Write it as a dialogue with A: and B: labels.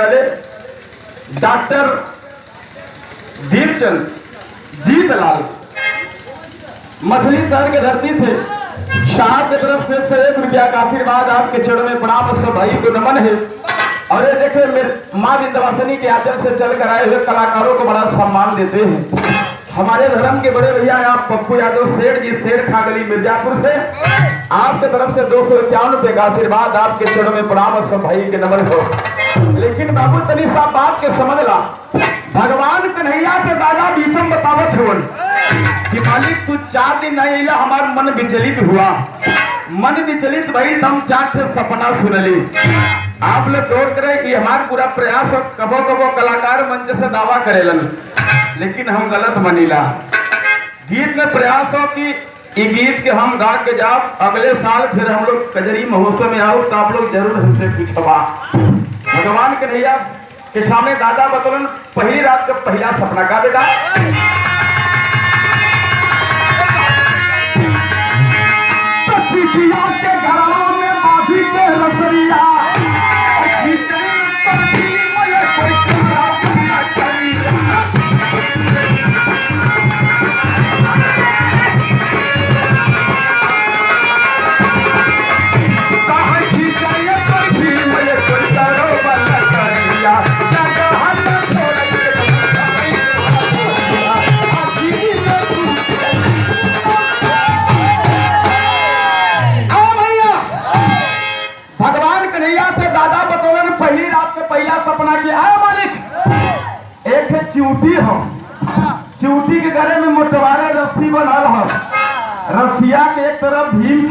A: वाले डॉक्टर दीपचंद जीतलाल मछली शहर के धरती से साहब की तरफ से 1 रुपया का आशीर्वाद आपके चरणों में प्रणाम सब भाई को नमन है। और ये देखे मेरे माँ विंध्यवासिनी के आंचल से चल कर आए हुए कलाकारों को बड़ा सम्मान देते हैं। हमारे धर्म के बड़े भैया आप पप्पू यादव सेठ जी, शेर खागली मिर्जापुर से आपके तरफ से 251 रुपए का आशीर्वाद आपके चरणों में प्रणाम सब भाई के नमन हो। लेकिन बाबू तनी साहब बात के समझ ला, भगवान कन्हैया के दादा भीषम बतावत हो कि मालिक तू 4 दिन नहीं अला, हमार मन विचलित हुआ। मन विचलित भाई हम 4 सपना सुनली। आप लोग गौर करें कि हमारा पूरा प्रयास और कबो कबो कलाकार मंच से दावा करेलन, लेकिन हम गलत मनीला। गीत में प्रयास हो कि ये गीत के हम गा के जाओ, अगले साल फिर हम लोग कजरी महोत्सव में आओ तो आप लोग जरूर हमसे पूछवा। भगवान कन्हैया के सामने दादा बतौलन पहली रात का पहला सपना का बेटा के घरों में माफी के रसरिया सपना के आया मालिक एक है चिऊटी हम चिऊटी के गले में मोटवारा रस्सी बनल हम, रस्सिया के एक तरफ भीम